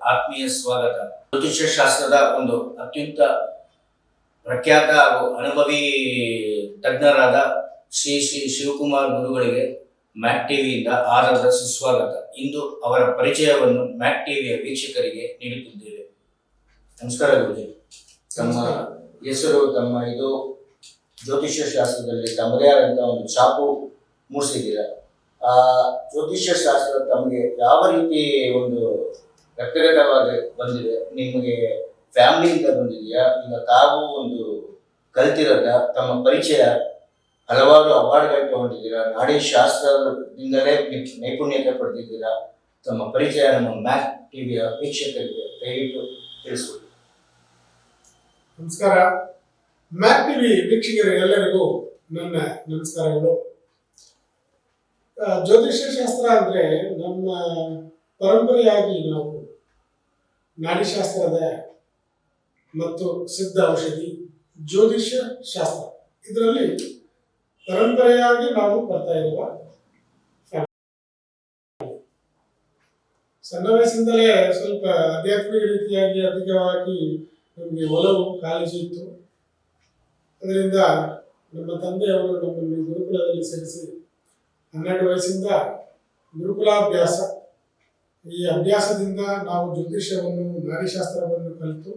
ಆತ್ಮೀಯ ಸ್ವಾಗತ. ಜ್ಯೋತಿಷ್ಯ ಶಾಸ್ತ್ರದ ಒಂದು ಅತ್ಯಂತ ಪ್ರಖ್ಯಾತ ಹಾಗೂ ಅನುಭವಿ ತಜ್ಞರಾದ ಶ್ರೀ ಶಿವಕುಮಾರ್ ಗುರುಗಳಿಗೆ ಮ್ಯಾಕ್ ಟಿವಿಯಿಂದ ಆಧಾರದ ಸುಸ್ವಾಗತ. ಇಂದು ಅವರ ಪರಿಚಯವನ್ನು ಮ್ಯಾಕ್ ಟಿವಿಯ ವೀಕ್ಷಕರಿಗೆ ನೀಡುತ್ತಿದ್ದೇವೆ. ನಮಸ್ಕಾರ ಗುರುಜಿ. ತಮ್ಮ ಹೆಸರು, ತಮ್ಮ ಇದು ಜ್ಯೋತಿಷ್ಯ ಶಾಸ್ತ್ರದಲ್ಲಿ ತಮ್ಮದೇ ಆದಂಥ ಒಂದು ಛಾಪು ಮೂಡಿಸಿದ್ದೀರಾ. ಆ ಜ್ಯೋತಿಷ್ಯ ಶಾಸ್ತ್ರ ತಮಗೆ ಯಾವ ರೀತಿ ಒಂದು ವ್ಯಕ್ತಿಗತವಾಗಿ ಬಂದಿದೆ? ನಿಮಗೆ ಫ್ಯಾಮಿಲಿಯಿಂದ ಬಂದಿದೆಯಾ, ಈಗ ತಾವು ಒಂದು ಕಲ್ತಿರೋದ? ತಮ್ಮ ಪರಿಚಯ, ಹಲವಾರು ಅವಾರ್ಡ್ಗಳು ತಗೊಂಡಿದ್ದೀರಾ, ನಾಡಿ ಶಾಸ್ತ್ರದಿಂದಲೇ ನೈಪುಣ್ಯತೆ ಪಡೆದಿದ್ದೀರಾ. ತಮ್ಮ ಪರಿಚಯ ನಮ್ಮ ಮ್ಯಾಕ್ ಟಿವಿಯ ವೀಕ್ಷಕರಿಗೆ ದಯವಿಟ್ಟು ತಿಳಿಸ್ಕೊಡಿ. ನಮಸ್ಕಾರ. ಮ್ಯಾಕ್ ಟಿವಿ ವೀಕ್ಷಕರಿಗೆಲ್ಲರಿಗೂ ನನ್ನ ನಮಸ್ಕಾರಗಳು. ಜ್ಯೋತಿಷ್ಯ ಶಾಸ್ತ್ರ ಅಂದರೆ ನಮ್ಮ ಪರಂಪರೆಯಾಗಿ ನಾವು ನಾಡಿಶಾಸ್ತ್ರದ ಮತ್ತು ಸಿದ್ಧ ಔಷಧಿ, ಜ್ಯೋತಿಷ್ಯ ಶಾಸ್ತ್ರ ಇದರಲ್ಲಿ ಪರಂಪರೆಯಾಗಿ ನಾವು ಬರ್ತಾ ಇರುವ ಸಣ್ಣ ವಯಸ್ಸಿಂದಲೇ ಸ್ವಲ್ಪ ಆಧ್ಯಾತ್ಮಿಕ ರೀತಿಯಾಗಿ ಅಧಿಕವಾಗಿ ನಮಗೆ ಒಲವು ಕಾಳಜಿ ಇತ್ತು. ಅದರಿಂದ ನಮ್ಮ ತಂದೆಯವರು ನಮ್ಮನ್ನು ಗುರುಕುಲದಲ್ಲಿ ಸೇರಿಸಿ 12 ವಯಸ್ಸಿಂದ ಗುರುಕುಲಾಭ್ಯಾಸ, ಈ ಅಭ್ಯಾಸದಿಂದ ನಾವು ಜ್ಯೋತಿಷ್ಯವನ್ನು, ನಾಡಿಶಾಸ್ತ್ರವನ್ನು ಕಲಿತು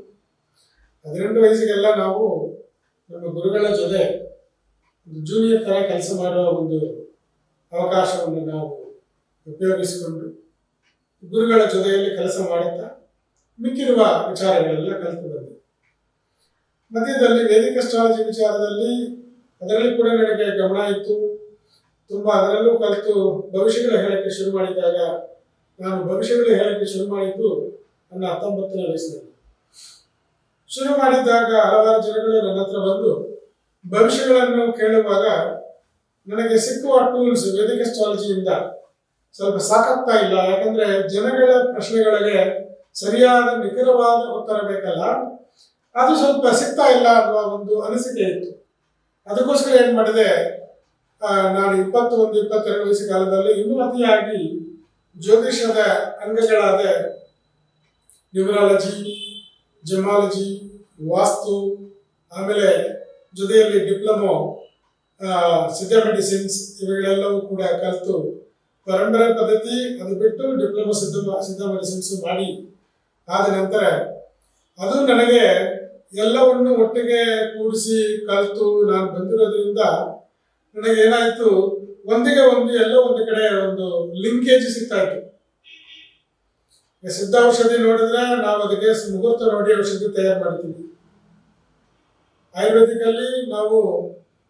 18 ವಯಸ್ಸಿಗೆಲ್ಲ ನಾವು ನಮ್ಮ ಗುರುಗಳ ಜೊತೆ ಜೂನಿಯರ್ ಥರ ಕೆಲಸ ಮಾಡುವ ಒಂದು ಅವಕಾಶವನ್ನು ನಾವು ಉಪಯೋಗಿಸಿಕೊಂಡು ಗುರುಗಳ ಜೊತೆಯಲ್ಲಿ ಕೆಲಸ ಮಾಡುತ್ತಾ ಮಿಕ್ಕಿರುವ ವಿಚಾರಗಳೆಲ್ಲ ಕಲಿತು ಬಂದೆ. ಮಧ್ಯದಲ್ಲಿ ವೇದಿಕ ಅಸ್ಟ್ರಾಲಜಿ ವಿಚಾರದಲ್ಲಿ ಅದರಲ್ಲಿ ಕೂಡ ನನಗೆ ಗಮನ ಇತ್ತು. ತುಂಬ ಅದರಲ್ಲೂ ಕಲಿತು ಭವಿಷ್ಯಗಳು ಹೇಳಕ್ಕೆ ಶುರು ಮಾಡಿದಾಗ, ನಾನು ಭವಿಷ್ಯಗಳು ಹೇಳಕ್ಕೆ ಶುರು ಮಾಡಿದ್ದು ನನ್ನ 19ನೇ ವಯಸ್ಸಿನಲ್ಲಿ. ಶುರು ಮಾಡಿದ್ದಾಗ ಹಲವಾರು ಜನಗಳು ನನ್ನ ಹತ್ರ ಬಂದು ಭವಿಷ್ಯಗಳನ್ನು ಕೇಳುವಾಗ ನನಗೆ ಸಿಕ್ಕುವ ಟೂಲ್ಸ್ ವೇದಿಕ ಅಸ್ಟ್ರಾಲಜಿಯಿಂದ ಸ್ವಲ್ಪ ಸಾಕಾಗ್ತಾ ಇಲ್ಲ. ಯಾಕಂದ್ರೆ ಜನಗಳ ಪ್ರಶ್ನೆಗಳಿಗೆ ಸರಿಯಾದ ನಿಖರವಾದ ಉತ್ತರ ಬೇಕಲ್ಲ, ಅದು ಸ್ವಲ್ಪ ಸಿಗ್ತಾ ಇಲ್ಲ ಅನ್ನುವ ಒಂದು ಅನಿಸಿಕೆ ಇತ್ತು. ಅದಕ್ಕೋಸ್ಕರ ಏನು ಮಾಡಿದೆ, ನಾನು 21-22 ವಯಸ್ಸಿನ ಕಾಲದಲ್ಲಿ ಇನ್ನೂ ಅತಿಯಾಗಿ ಜ್ಯೋತಿಷ್ಯದ ಅಂಗಗಳಾದ ನ್ಯೂಮರಾಲಜಿ, ಜಮಾಲಜಿ, ವಾಸ್ತು, ಆಮೇಲೆ ಜೊತೆಯಲ್ಲಿ ಡಿಪ್ಲೊಮೊ ಸಿದ್ಧ ಮೆಡಿಸಿನ್ಸ್ ಇವುಗಳೆಲ್ಲವೂ ಕೂಡ ಕಲಿತು ಪರಂಪರೆ ಪದ್ಧತಿ ಅದು ಬಿಟ್ಟು ಡಿಪ್ಲೊಮೊ ಸಿದ್ಧ ಮೆಡಿಸಿನ್ಸ್ ಮಾಡಿ ಆದ ನಂತರ ಅದು ನನಗೆ ಎಲ್ಲವನ್ನು ಒಟ್ಟಿಗೆ ಕೂಡಿಸಿ ಕಲಿತು ನಾನು ಬಂದಿರೋದ್ರಿಂದ ನನಗೆ ಏನಾಯಿತು, ಒಂದಿಗೆ ಒಂದು ಎಲ್ಲೋ ಒಂದು ಕಡೆ ಒಂದು ಲಿಂಕೇಜ್ ಸಿಗ್ತಾ ಇತ್ತು. ಸಿದ್ಧ ಔಷಧಿ ನೋಡಿದ್ರೆ ನಾವು ಅದಕ್ಕೆ ಮುಹೂರ್ತ ನೋಡಿ ಔಷಧಿ ತಯಾರು ಮಾಡ್ತೀವಿ. ಆಯುರ್ವೇದಿಕಲ್ಲಿ ನಾವು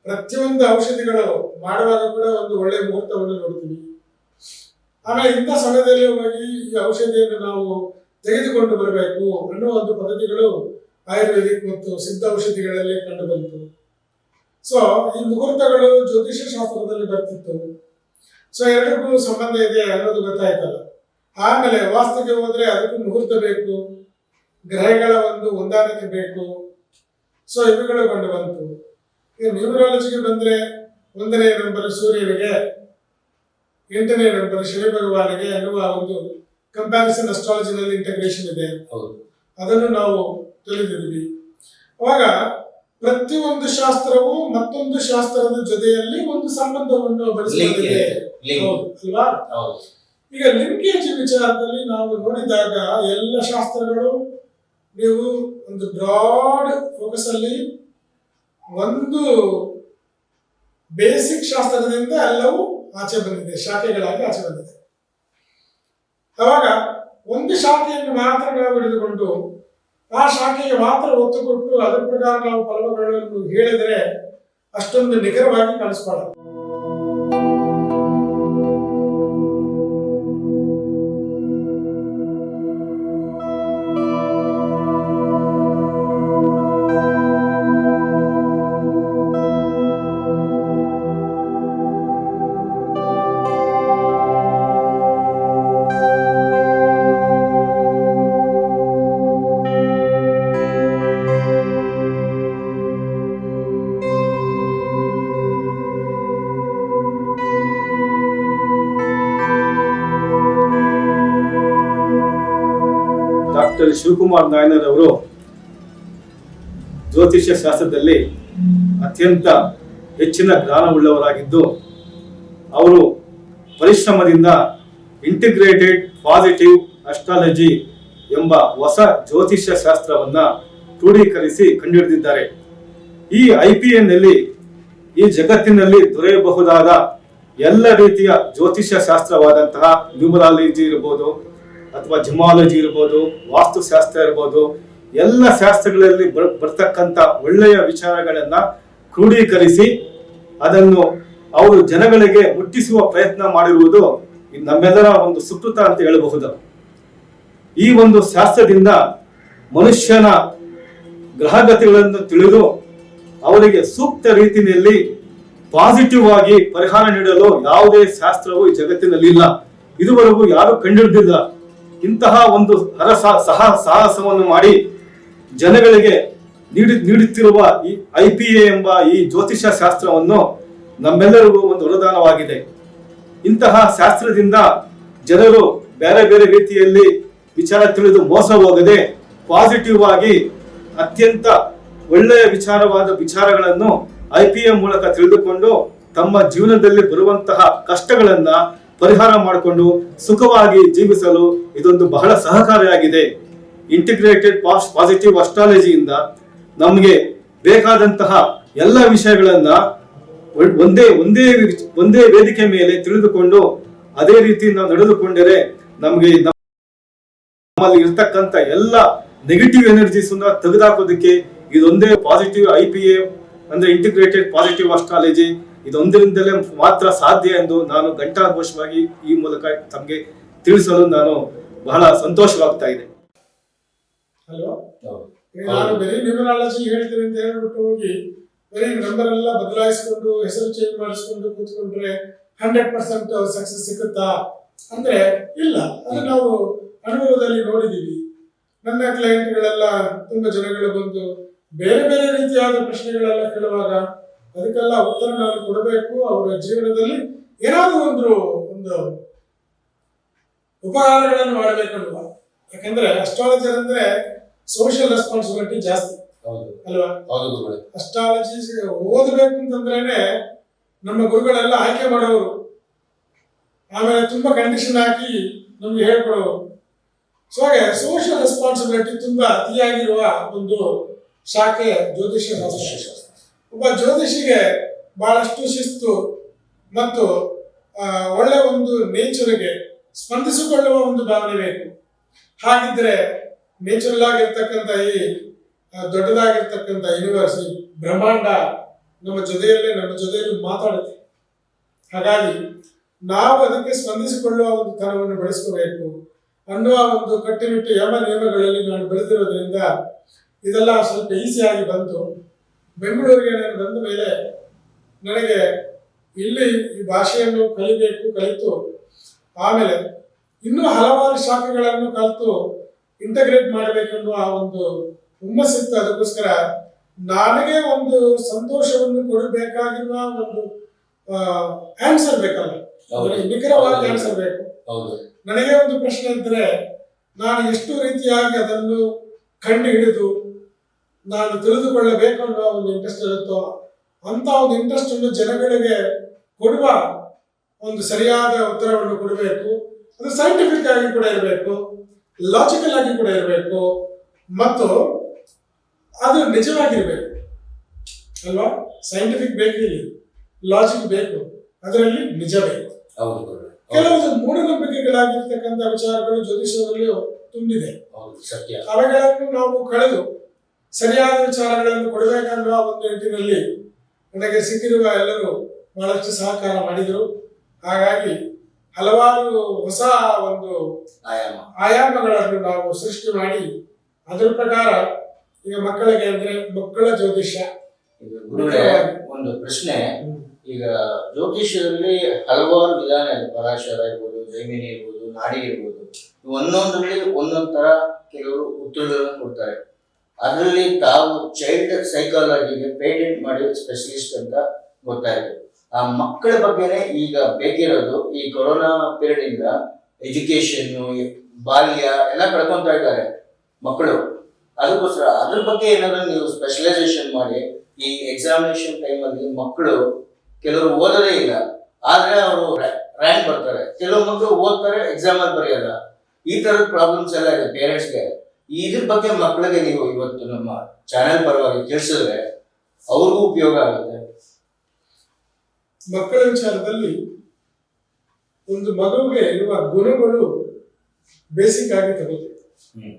ಪ್ರತಿಯೊಂದು ಔಷಧಿಗಳು ಮಾಡುವಾಗ ಕೂಡ ಒಂದು ಒಳ್ಳೆಯ ಮುಹೂರ್ತವನ್ನು ನೋಡ್ತೀವಿ. ಆಮೇಲೆ ಇಂಥ ಸಮಯದಲ್ಲಿ ಹೋಗಿ ಈ ಔಷಧಿಯನ್ನು ನಾವು ತೆಗೆದುಕೊಂಡು ಬರಬೇಕು ಅನ್ನೋ ಒಂದು ಪದ್ಧತಿಗಳು ಆಯುರ್ವೇದಿಕ್ ಮತ್ತು ಸಿದ್ಧ ಔಷಧಿಗಳಲ್ಲಿ ಕಂಡು ಬಂತು. ಸೊ ಈ ಮುಹೂರ್ತಗಳು ಜ್ಯೋತಿಷ್ಯ ಶಾಸ್ತ್ರದಲ್ಲಿ ಬರ್ತಿತ್ತು. ಸೊ ಎರಡಕ್ಕೂ ಸಂಬಂಧ ಇದೆ ಅನ್ನೋದು ಗೊತ್ತಾಯ್ತಲ್ಲ. ಆಮೇಲೆ ವಾಸ್ತುಗೆ ಹೋದ್ರೆ ಅದಕ್ಕೂ ಮುಹೂರ್ತ ಬೇಕು, ಗ್ರಹಗಳ ಒಂದು ಹೊಂದಾಣಿಕೆ ಬೇಕು. ಸೊ ಇವುಗಳು ಕಂಡು ಬಂತು. ಈಗ ನ್ಯೂಮರಾಲಜಿಗೆ ಬಂದ್ರೆ 1ನೇ ನಂಬರ್ ಸೂರ್ಯನಿಗೆ, 8ನೇ ನಂಬರ್ ಶನಿ ಭಗವಾನಿಗೆ ಅನ್ನುವ ಒಂದು ಕಂಪ್ಯಾರಿಸನ್ ಅಸ್ಟ್ರಾಲಜಿನಲ್ಲಿ ಇಂಟಗ್ರೇಷನ್ ಇದೆ. ಅದನ್ನು ನಾವು ತಿಳಿದಿದ್ದೀವಿ. ಅವಾಗ ಪ್ರತಿಯೊಂದು ಶಾಸ್ತ್ರವು ಮತ್ತೊಂದು ಶಾಸ್ತ್ರದ ಜೊತೆಯಲ್ಲಿ ಒಂದು ಸಂಬಂಧವನ್ನು ಬೆಳೆಸಿಕೊಂಡಿದೆ ಅಲ್ವಾ? ಈಗ ಲಿಂಕೇಜ್ ವಿಚಾರದಲ್ಲಿ ನಾವು ನೋಡಿದಾಗ ಎಲ್ಲ ಶಾಸ್ತ್ರಗಳು ನೀವು ಒಂದು ಬ್ರಾಡ್ ಫೋಕಸ್ ಅಲ್ಲಿ ಒಂದು ಬೇಸಿಕ್ ಶಾಸ್ತ್ರದಿಂದ ಎಲ್ಲವೂ ಆಚೆ ಬಂದಿದೆ, ಶಾಖೆಗಳಾಗಿ ಆಚೆ ಬಂದಿದೆ. ಅವಾಗ ಒಂದು ಶಾಖೆಯನ್ನು ಮಾತ್ರ ನಾವು ಹಿಡಿದುಕೊಂಡು ಆ ಶಾಖೆಗೆ ಮಾತ್ರ ಒತ್ತು ಕೊಟ್ಟು ಅದರ ಪ್ರಕಾರ ನಾವು ಫಲಗಳನ್ನು ಹೇಳಿದರೆ ಅಷ್ಟೊಂದು ನಿಖರವಾಗಿ ಕಾಣಿಸ್ಕೊಳ್ಳಲ್ಲ. ಡಾಕ್ಟರ್ ಶಿವಕುಮಾರ್ ನಾಯನರ್ ಅವರು ಜ್ಯೋತಿಷ್ಯ ಶಾಸ್ತ್ರದಲ್ಲಿ ಅತ್ಯಂತ ಹೆಚ್ಚಿನ ಜ್ಞಾನವುಳ್ಳವರಾಗಿದ್ದು, ಅವರು ಪರಿಶ್ರಮದಿಂದ ಇಂಟಿಗ್ರೇಟೆಡ್ ಪಾಸಿಟಿವ್ ಅಸ್ಟ್ರಾಲಜಿ ಎಂಬ ಹೊಸ ಜ್ಯೋತಿಷ್ಯ ಶಾಸ್ತ್ರವನ್ನ ಕ್ರೋಢೀಕರಿಸಿ ಕಂಡುಹಿಡಿದಿದ್ದಾರೆ. ಈ IPA ನಲ್ಲಿ ಈ ಜಗತ್ತಿನಲ್ಲಿ ದೊರೆಯಬಹುದಾದ ಎಲ್ಲ ರೀತಿಯ ಜ್ಯೋತಿಷ್ಯ ಶಾಸ್ತ್ರವಾದಂತಹ ನ್ಯೂಮರಾಲಜಿ ಇರ್ಬೋದು, ಅಥವಾ ಜಿಮಾಲಜಿ ಇರ್ಬೋದು, ವಾಸ್ತುಶಾಸ್ತ್ರ ಇರ್ಬೋದು, ಎಲ್ಲ ಶಾಸ್ತ್ರಗಳಲ್ಲಿ ಬರ್ತಕ್ಕಂಥ ಒಳ್ಳೆಯ ವಿಚಾರಗಳನ್ನ ಕ್ರೋಢೀಕರಿಸಿ ಅದನ್ನು ಅವರು ಜನಗಳಿಗೆ ಮುಟ್ಟಿಸುವ ಪ್ರಯತ್ನ ಮಾಡಿರುವುದು ನಮ್ಮೆಲ್ಲರ ಒಂದು ಸುಕೃತ ಅಂತ ಹೇಳಬಹುದು. ಈ ಒಂದು ಶಾಸ್ತ್ರದಿಂದ ಮನುಷ್ಯನ ಗ್ರಹಗತಿಗಳನ್ನು ತಿಳಿದು ಅವರಿಗೆ ಸೂಕ್ತ ರೀತಿಯಲ್ಲಿ ಪಾಸಿಟಿವ್ ಆಗಿ ಪರಿಹಾರ ನೀಡಲು ಯಾವುದೇ ಶಾಸ್ತ್ರವು ಈ ಜಗತ್ತಿನಲ್ಲಿ ಇಲ್ಲ. ಇದುವರೆಗೂ ಯಾರು ಕಂಡುಹಿಡಿದಿಲ್ಲ. ಇಂತಹ ಒಂದು ಸಾಹಸವನ್ನು ಮಾಡಿ ಜನಗಳಿಗೆ ನೀಡುತ್ತಿರುವ ಈ IPA ಎಂಬ ಈ ಜ್ಯೋತಿಷ್ಯ ಶಾಸ್ತ್ರವನ್ನು ನಮ್ಮೆಲ್ಲರಿಗೂ ಒಂದು ವರದಾನವಾಗಿದೆ. ಇಂತಹ ಶಾಸ್ತ್ರದಿಂದ ಜನರು ಬೇರೆ ಬೇರೆ ರೀತಿಯಲ್ಲಿ ವಿಚಾರ ತಿಳಿದು ಮೋಸ ಹೋಗದೆ ಪಾಸಿಟಿವ್ ಆಗಿ ಅತ್ಯಂತ ಒಳ್ಳೆಯ ವಿಚಾರಗಳನ್ನು IPA ಮೂಲಕ ತಿಳಿದುಕೊಂಡು ತಮ್ಮ ಜೀವನದಲ್ಲಿ ಬರುವಂತಹ ಕಷ್ಟಗಳನ್ನ ಪರಿಹಾರ ಮಾಡಿಕೊಂಡು ಸುಖವಾಗಿ ಜೀವಿಸಲು ಇದೊಂದು ಬಹಳ ಸಹಕಾರಿಯಾಗಿದೆ. ಇಂಟಿಗ್ರೇಟೆಡ್ ಪಾಸಿಟಿವ್ ಅಸ್ಟ್ರಾಲಜಿಯಿಂದ ನಮಗೆ ಬೇಕಾದಂತಹ ಎಲ್ಲ ವಿಷಯಗಳನ್ನ ಒಂದೇ ವೇದಿಕೆ ಮೇಲೆ ತಿಳಿದುಕೊಂಡು ಅದೇ ರೀತಿ ನಾವು ನಡೆದುಕೊಂಡರೆ ನಮಗೆ ನಮ್ಮಲ್ಲಿ ಇರ್ತಕ್ಕಂಥ ಎಲ್ಲ ನೆಗೆಟಿವ್ ಎನರ್ಜೀಸ್ ತೆಗೆದುಹಾಕೋದಕ್ಕೆ ಇದೊಂದೇ ಪಾಸಿಟಿವ್ IPA ಅಂದ್ರೆ ಇಂಟಿಗ್ರೇಟೆಡ್ ಪಾಸಿಟಿವ್ ಅಸ್ಟ್ರಾಲಜಿ ಇದೊಂದರಿಂದಲೇ ಮಾತ್ರ ಸಾಧ್ಯ ಎಂದು ನಾನು ಘಂಟಾಘೋಷವಾಗಿ ಈ ಮೂಲಕ ತಮಗೆ ತಿಳಿಸಲು ನಾನು ಬಹಳ ಸಂತೋಷವಾಗ್ತಾ ಇದೆ. ಅಲ್ವಾ? ನಾನು ಬರೀ ನ್ಯೂಮರಾಲಜಿ ಹೇಳ್ತೀನಿ ಅಂತ ಹೇಳ್ಬಿಟ್ಟು ಹೋಗಿ ಬರೀ ನಂಬರ್ ಎಲ್ಲ ಬದಲಾಯಿಸ್ಕೊಂಡು ಹೆಸರು ಚೇಂಜ್ ಮಾಡಿಸ್ಕೊಂಡು ಕೂತ್ಕೊಂಡ್ರೆ 100% ಸಕ್ಸಸ್ ಸಿಗುತ್ತಾ ಅಂದ್ರೆ ಇಲ್ಲ. ಅದು ನಾವು ಅನುಭವದಲ್ಲಿ ನೋಡಿದೀವಿ. ನನ್ನ ಕ್ಲೈಂಟ್ಗಳೆಲ್ಲ ತುಂಬಾ ಜನಗಳು ಬಂದು ಬೇರೆ ಬೇರೆ ರೀತಿಯಾದ ಪ್ರಶ್ನೆಗಳೆಲ್ಲ ಕೇಳುವಾಗ ಅದಕ್ಕೆಲ್ಲ ಉತ್ತರ ನಾನು ಕೊಡಬೇಕು. ಅವರ ಜೀವನದಲ್ಲಿ ಏನಾದರೂ ಒಂದು ಉಪಕಾರಗಳನ್ನು ಮಾಡಬೇಕಲ್ವಾ? ಯಾಕಂದ್ರೆ ಅಸ್ಟ್ರಾಲಜರ್ ಅಂದ್ರೆ ಸೋಷಿಯಲ್ ರೆಸ್ಪಾನ್ಸಿಬಿಲಿಟಿ ಜಾಸ್ತಿ ಅಲ್ವಾ? ಅಸ್ಟ್ರಾಲಜಿ ಓದಬೇಕು ಅಂತಂದ್ರೇನೆ ನಮ್ಮ ಗುರುಗಳೆಲ್ಲ ಆಯ್ಕೆ ಮಾಡೋರು, ಆಮೇಲೆ ತುಂಬಾ ಕಂಡೀಷನ್ ಹಾಕಿ ನಮ್ಗೆ ಹೇಳ್ಕೊಡೋರು. ಸೊ ಹಾಗೆ ಸೋಷಿಯಲ್ ರೆಸ್ಪಾನ್ಸಿಬಿಲಿಟಿ ತುಂಬಾ ಅತಿಯಾಗಿರುವ ಒಂದು ಶಾಖೆ ಜ್ಯೋತಿಷ್ಯ ಶಾಸ್ತ್ರ. ಒಬ್ಬ ಜ್ಯೋತಿಷಿಗೆ ಬಹಳಷ್ಟು ಶಿಸ್ತು ಮತ್ತು ಒಳ್ಳೆ ಒಂದು ನೇಚರ್ಗೆ ಸ್ಪಂದಿಸಿಕೊಳ್ಳುವ ಒಂದು ಭಾವನೆ ಬೇಕು. ಹಾಗಿದ್ರೆ ನೇಚರಲ್ ಆಗಿರ್ತಕ್ಕಂಥ ಈ ದೊಡ್ಡದಾಗಿರ್ತಕ್ಕಂಥ ಯೂನಿವರ್ಸ್, ಈ ಬ್ರಹ್ಮಾಂಡ ನಮ್ಮ ಜೊತೆಯಲ್ಲಿ ಮಾತಾಡುತ್ತೆ. ಹಾಗಾಗಿ ನಾವು ಅದಕ್ಕೆ ಸ್ಪಂದಿಸಿಕೊಳ್ಳುವ ಒಂದು ತನವನ್ನು ಬೆಳೆಸ್ಕೋಬೇಕು ಅನ್ನುವ ಒಂದು ಕಟ್ಟುನಿಟ್ಟು ನಿಯಮಗಳಲ್ಲಿ ನಾನು ಬೆಳೆದಿರೋದ್ರಿಂದ ಇದೆಲ್ಲ ಸ್ವಲ್ಪ ಈಸಿಯಾಗಿ ಬಂತು. ಬೆಂಗಳೂರಿಗೆ ನಾನು ಬಂದ ಮೇಲೆ ನನಗೆ ಇಲ್ಲಿ ಈ ಭಾಷೆಯನ್ನು ಕಲಿತು ಆಮೇಲೆ ಇನ್ನೂ ಹಲವಾರು ಶಾಖೆಗಳನ್ನು ಕಲಿತು ಇಂಟಗ್ರೇಟ್ ಮಾಡಬೇಕೆನ್ನುವ ಒಂದು ಹುಮ್ಮಸ್ಸಿತ್ತು. ಅದಕ್ಕೋಸ್ಕರ ನನಗೆ ಒಂದು ಸಂತೋಷವನ್ನು ಕೊಡಬೇಕಾಗಿರುವ ಒಂದು ಆನ್ಸರ್ ಬೇಕಲ್ಲ, ನಿಖರವಾಗಿ ಆನ್ಸರ್ ಬೇಕು. ನನಗೆ ಒಂದು ಪ್ರಶ್ನೆ ಇದ್ರೆ ನಾನು ಎಷ್ಟು ರೀತಿಯಾಗಿ ಅದನ್ನು ಕಂಡು ಹಿಡಿದು ನಾನು ತಿಳಿದುಕೊಳ್ಳಬೇಕು ಅನ್ನೋ ಒಂದು ಇಂಟ್ರೆಸ್ಟ್ ಇರುತ್ತೋ ಅಂತ ಒಂದು ಇಂಟ್ರೆಸ್ಟ್ ಅನ್ನು ಜನಗಳಿಗೆ ಕೊಡುವ ಒಂದು ಸರಿಯಾದ ಉತ್ತರವನ್ನು ಕೊಡಬೇಕು. ಅದು ಸೈಂಟಿಫಿಕ್ ಆಗಿ ಕೂಡ ಇರಬೇಕು, ಲಾಜಿಕಲ್ ಆಗಿ ಕೂಡ ಇರಬೇಕು, ಮತ್ತು ಅದು ನಿಜವಾಗಿರ್ಬೇಕು ಅಲ್ವಾ? ಸೈಂಟಿಫಿಕ್ ಬೇಕು, ಲಾಜಿಕ್ ಬೇಕು, ಅದರಲ್ಲಿ ನಿಜ ಬೇಕು. ಕೆಲವೊಂದು ಮೂಢನಂಬಿಕೆಗಳಾಗಿರ್ತಕ್ಕಂಥ ವಿಚಾರಗಳು ಜ್ಯೋತಿಷ್ಯದಲ್ಲಿ ತುಂಬಿದೆ. ಅವುಗಳನ್ನು ನಾವು ಕಳೆದು ಸರಿಯಾದ ವಿಚಾರಗಳನ್ನು ಕೊಡಬೇಕನ್ನುವ ಒಂದು ನಿಟ್ಟಿನಲ್ಲಿ ನನಗೆ ಸಿಕ್ಕಿರುವ ಎಲ್ಲರೂ ಬಹಳಷ್ಟು ಸಹಕಾರ ಮಾಡಿದರು. ಹಾಗಾಗಿ ಹಲವಾರು ಹೊಸ ಒಂದು ಆಯಾಮಗಳನ್ನು ನಾವು ಸೃಷ್ಟಿ ಮಾಡಿ ಅದರ ಪ್ರಕಾರ ಈಗ ಮಕ್ಕಳಿಗೆ ಅಂದ್ರೆ ಮಕ್ಕಳ ಜ್ಯೋತಿಷ್ಯ. ಒಂದು ಪ್ರಶ್ನೆ, ಈಗ ಜ್ಯೋತಿಷ್ಯದಲ್ಲಿ ಹಲವಾರು ವಿಧಾನ ಇದೆ. ಪರಾಶರ ಇರ್ಬೋದು, ಜೈಮಿನಿ ಇರ್ಬೋದು, ನಾಡಿ ಇರ್ಬೋದು. ಒಂದೊಂದರಲ್ಲಿ ಒಂದೊಂದ್ ತರ ಕೆಲವರು ಉತ್ತರಗಳನ್ನು ಕೊಡ್ತಾರೆ. ಅದರಲ್ಲಿ ತಾವು ಚೈಲ್ಡ್ ಸೈಕಾಲಜಿಗೆ ಪೇಟೆಂಟ್ ಮಾಡಿ ಸ್ಪೆಷಲಿಸ್ಟ್ ಅಂತ ಗೊತ್ತಾಯಿತು. ಆ ಮಕ್ಕಳ ಬಗ್ಗೆನೇ ಈಗ ಬೇಕಿರೋದು. ಈ ಕೊರೋನಾ ಪೀರಿಯಡ್ ಇಂದ ಎಜುಕೇಶನ್ ಬಾಲ್ಯ ಎಲ್ಲ ಕಳ್ಕೊಂತ ಇದ್ದಾರೆ ಮಕ್ಕಳು. ಅದಕ್ಕೋಸ್ಕರ ಅದ್ರ ಬಗ್ಗೆ ಏನಾದ್ರು ನೀವು ಸ್ಪೆಷಲೈಸೇಷನ್ ಮಾಡಿ, ಈ ಎಕ್ಸಾಮಿನೇಷನ್ ಟೈಮಲ್ಲಿ ಮಕ್ಕಳು ಕೆಲವರು ಓದೋದೇ ಇಲ್ಲ, ಆದ್ರೆ ಅವರು ರ್ಯಾಂಕ್ ಬರ್ತಾರೆ. ಕೆಲವು ಮಕ್ಕಳು ಓದ್ತಾರೆ, ಎಕ್ಸಾಮ್ ಅಲ್ಲಿ ಬರೆಯಲ್ಲ. ಈ ತರದ ಪ್ರಾಬ್ಲಮ್ಸ್ ಎಲ್ಲ ಇದೆ ಪೇರೆಂಟ್ಸ್ಗೆ. ಇದ್ರ ಬಗ್ಗೆ ಮಕ್ಕಳಿಗೆ ನೀವು ಇವತ್ತು ನಮ್ಮ ಚಾನೆಲ್ ಪರವಾಗಿ ತಿಳಿಸಿದ್ರೆ ಅವ್ರಿಗೂ ಉಪಯೋಗ ಆಗುತ್ತೆ. ಮಕ್ಕಳ ವಿಚಾರದಲ್ಲಿ ಒಂದು ಮಗುವಿಗೆ ಇರುವ ಗುಣಗಳು ಬೇಸಿಕ್ ಆಗಿ ತಗೋತೀವಿ.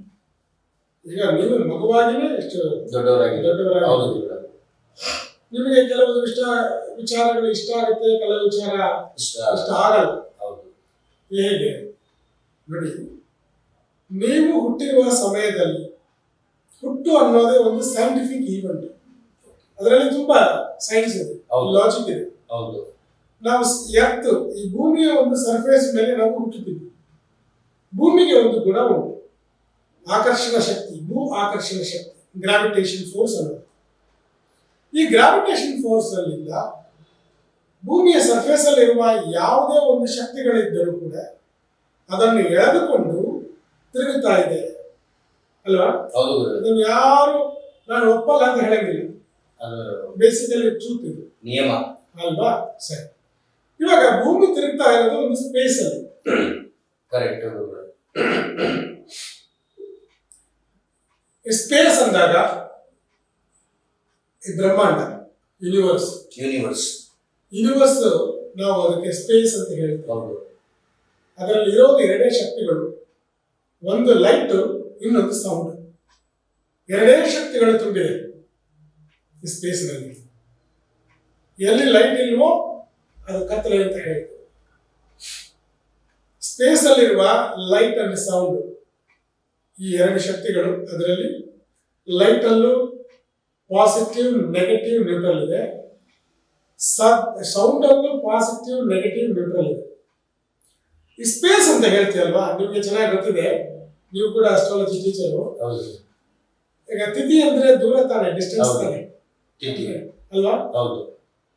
ಈಗ ನೀವು ಮಗುವಾಗಿನೇ ಎಷ್ಟು ದೊಡ್ಡವರಾಗಿ ನಿಮಗೆ ಕೆಲವು ವಿಚಾರಗಳು ಇಷ್ಟ ಆಗುತ್ತೆ, ಕೆಲವು ವಿಚಾರ ಇಷ್ಟ ಆಗಲ್ಲ. ಹೇಗೆ ನೋಡಿ, ನೀವು ಹುಟ್ಟಿರುವ ಸಮಯದಲ್ಲಿ ಹುಟ್ಟು ಅನ್ನೋದೇ ಒಂದು ಸೈಂಟಿಫಿಕ್ ಈವೆಂಟ್. ಅದರಲ್ಲಿ ತುಂಬಾ ಸೈನ್ಸ್ ಇದೆ, ಲಾಜಿಕ್ ಇದೆ. ನಾವು ಎರ್ತ್, ಈ ಭೂಮಿಯ ಒಂದು ಸರ್ಫೇಸ್ ಮೇಲೆ ನಾವು ಹುಟ್ಟುತ್ತೀವಿ. ಭೂಮಿಗೆ ಒಂದು ಗುಣ ಉಂಟು, ಆಕರ್ಷಣ ಶಕ್ತಿ, ಭೂ ಆಕರ್ಷಣ ಶಕ್ತಿ, ಗ್ರಾವಿಟೇಷನ್ ಫೋರ್ಸ್ ಅನ್ನೋದು. ಈ ಗ್ರಾವಿಟೇಷನ್ ಫೋರ್ಸ್ ಅಲ್ಲಿಂದ ಭೂಮಿಯ ಸರ್ಫೇಸ್ ಅಲ್ಲಿರುವ ಯಾವುದೇ ಒಂದು ಶಕ್ತಿಗಳಿದ್ದರೂ ಕೂಡ ಅದನ್ನು ಎಳೆದುಕೊಂಡು ತಿರುಗುತ್ತಾ ಇದೆ ಅಲ್ವಾ? ಅದನ್ನು ಯಾರು ನಾನು ಒಪ್ಪಲ್ಲ ಅಂತ ಹೇಳಂಗಿಲ್ಲ. ಬೇಸಿಕಲಿ ಟ್ರೂತ್ ಇದು, ನಿಯಮ ಅಲ್ವಾ? ಸರಿ, ಇವಾಗ ಭೂಮಿ ತಿರುಗ್ತಾ ಇರೋದು ಒಂದು ಸ್ಪೇಸ್ ಅಲ್ಲಿ. ಕರೆಕ್ಟ್. ಸ್ಪೇಸ್ ಅಂದಾಗ ಈ ಬ್ರಹ್ಮಾಂಡ, ಯೂನಿವರ್ಸ್ ನಾವು ಅದಕ್ಕೆ ಸ್ಪೇಸ್ ಅಂತ ಹೇಳ್ತೀವಿ. ಅದರಲ್ಲಿ ಇರೋದು ಎರಡೇ ಶಕ್ತಿಗಳು, ಒಂದು ಲೈಟ್, ಇನ್ನೊಂದು ಸೌಂಡ್. ಎರಡೇ ಶಕ್ತಿಗಳು ತುಂಬಿದೆ ಈ ಸ್ಪೇಸ್ ನಲ್ಲಿ. ಎಲ್ಲಿ ಲೈಟ್ ಇಲ್ವೋ ಅದು ಕತ್ತಲೆ ಅಂತ ಹೇಳ್ತೀವಿ. ಸ್ಪೇಸ್ ಅಲ್ಲಿರುವ ಲೈಟ್ ಅಂಡ್ ಸೌಂಡ್, ಈ ಎರಡು ಶಕ್ತಿಗಳು. ಅದರಲ್ಲಿ ಲೈಟ್ ಅಲ್ಲೂ ಪಾಸಿಟಿವ್, ನೆಗೆಟಿವ್, ನ್ಯೂಟ್ರಲ್ ಇದೆ. ಸೌಂಡ್ ಅಲ್ಲೂ ಪಾಸಿಟಿವ್, ನೆಗೆಟಿವ್, ನ್ಯೂಟ್ರಲ್ ಇದೆ. ಈ ಸ್ಪೇಸ್ ಅಂತ ಹೇಳ್ತೀಯಲ್ವಾ, ನಿಮ್ಗೆ ಚೆನ್ನಾಗಿ ಗೊತ್ತಿದೆ, ನೀವು ಕೂಡ ಅಸ್ಟ್ರಾಲಜಿ ಟೀಚರು. ಈಗ ತಿಥಿ ಅಂದ್ರೆ ದೂರ ತಾನೆ, ಡಿಸ್ಟೆನ್ಸ್ ತಾನೆ ಅಲ್ವಾ?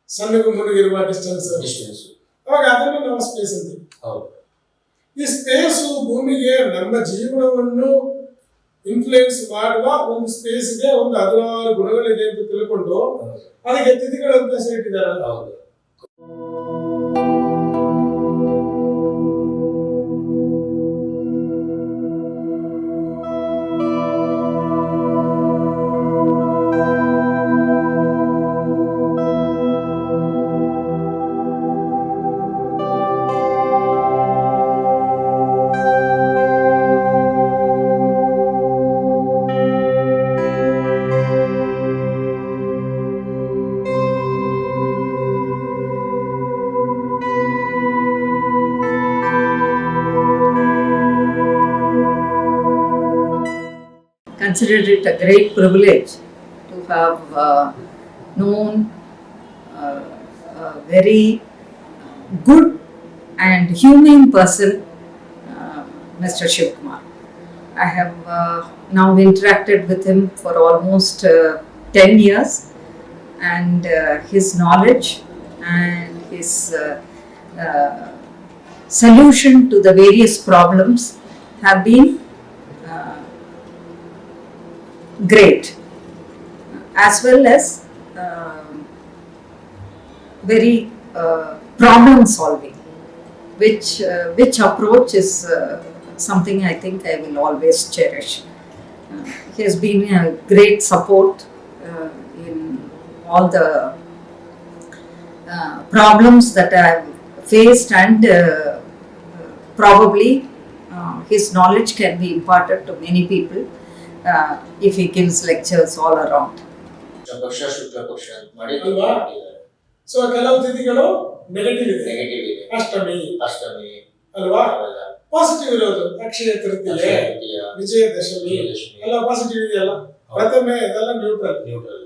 ಸಣ್ಣಗೂ ಮುಳುಗಿರುವ ಡಿಸ್ಟೆನ್ಸ್. ಅವಾಗ ಅದನ್ನು ನಾವು ಸ್ಪೇಸ್ ಅಂತೀವಿ. ಈ ಸ್ಪೇಸು ಭೂಮಿಗೆ ನಮ್ಮ ಜೀವನವನ್ನು ಇನ್ಫ್ಲೂಯೆನ್ಸ್ ಮಾಡುವ ಒಂದು ಸ್ಪೇಸ್ಗೆ ಒಂದು 16 ಗುಣಗಳಿದೆ ಅಂತ ತಿಳ್ಕೊಂಡು ಅದಕ್ಕೆ ತಿಥಿಗಳಂತ ಹೆಸರಿಟ್ಟಿದ್ದಾರಲ್ಲ. Considered it a great privilege to have known a very good and humane person, Mr. Shivkumar. I have now interacted with him for almost 10 years, and his knowledge and his solution to the various problems have been great, as well as very problem solving, which approach is something I think I will always cherish. He has been a great support in all the problems that I have faced, and probably his knowledge can be imparted to many people if he gives lectures all around. ಅಲ್ವಾ? So ಕೆಲವು ತಿಥಿಗಳು negative ಇದೆ, ಅಷ್ಟಮಿ ಅಲ್ವಾ? Positive ಇರೋದು ಅಕ್ಷಯ ತೃತೀಯ, ವಿಜಯದಶಮಿ ಎಲ್ಲ positive ಇದೆಯಲ್ಲ. ಪ್ರಥಮೆ ಇದೆಲ್ಲ neutral.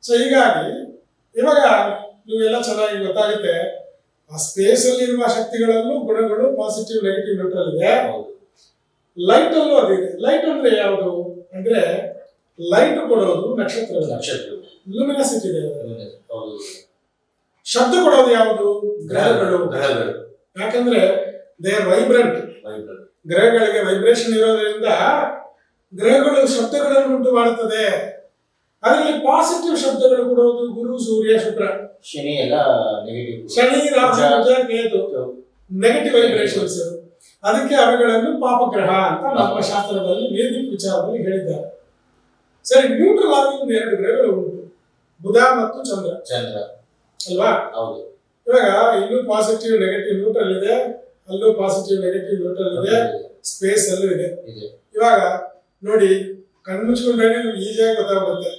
So ಹೀಗಾಗಿ ಇವಾಗ ನೀವೆಲ್ಲ ಚೆನ್ನಾಗಿ ಗೊತ್ತಾಗುತ್ತೆ, ಆ ಸ್ಪೇಸ್ ಅಲ್ಲಿ ಇರುವ ಶಕ್ತಿಗಳಲ್ಲೂ ಗುಣಗಳು ಪಾಸಿಟಿವ್, ನೆಗೆಟಿವ್, ನ್ಯೂಟ್ರಲ್ ಇದೆ. ಲೈಟ್ ಅಲ್ಲೂ ಅದಿದೆ. ಲೈಟ್ ಅಂದ್ರೆ ಯಾವುದು ಅಂದ್ರೆ ಲೈಟ್ ಕೊಡೋದು ನಕ್ಷತ್ರ, ಲುಮಿನಸಿಟಿ ಇದೆ. ಶಬ್ದ ಕೊಡೋದು ಯಾವುದು? ಗ್ರಹಗಳು. ಯಾಕಂದ್ರೆ ದೇ ಆರ್ ವೈಬ್ರೆಂಟ್. ಗ್ರಹಗಳಿಗೆ ವೈಬ್ರೇಷನ್ ಇರೋದ್ರಿಂದ ಗ್ರಹಗಳು ಶಬ್ದಗಳನ್ನು ಉಂಟು ಮಾಡುತ್ತದೆ. ಅದರಲ್ಲಿ ಪಾಸಿಟಿವ್ ಶಬ್ದಗಳು ಕೊಡೋದು ಗುರು, ಸೂರ್ಯ, ಶುಕ್ರ. ಶನಿ ಎಲ್ಲ ನೆಗೆಟಿವ್. ಶನಿ, ರಾಹು, ಕುಜ, ಕೇತು ನೆಗೆಟಿವ್ ವೈಬ್ರೇಷನ್ಸ್. ಅದಕ್ಕೆ ಅವುಗಳನ್ನು ಪಾಪಗ್ರಹ ಅಂತ ನಮ್ಮ ಶಾಸ್ತ್ರದಲ್ಲಿ ವೇದಿಕ್ ವಿಚಾರದಲ್ಲಿ ಹೇಳಿದ್ದಾರೆ. ಸರಿ, ನ್ಯೂಟ್ರಲ್ ಆಗಿ ಒಂದು 2 ಗ್ರಹಗಳು ಉಂಟು, ಬುಧ ಮತ್ತು ಚಂದ್ರ ಅಲ್ವಾ? ಹೌದು. ಇವಾಗ ಇಲ್ಲೂ ಪಾಸಿಟಿವ್ ನೆಗೆಟಿವ್ ನ್ಯೂಟ್ರಲ್ ಇದೆ, ಅಲ್ಲೂ ಪಾಸಿಟಿವ್ ನೆಗೆಟಿವ್ ನ್ಯೂಟ್ರಲ್ ಇದೆ, ಸ್ಪೇಸ್ ಅಲ್ಲೂ ಇದೆ. ಇವಾಗ ನೋಡಿ, ಕಣ್ಮುಚ್ಕೊಂಡ್ರೆ ನಿಮ್ಗೆ ಈಸಿಯಾಗಿ ಗೊತ್ತಾಗುತ್ತೆ.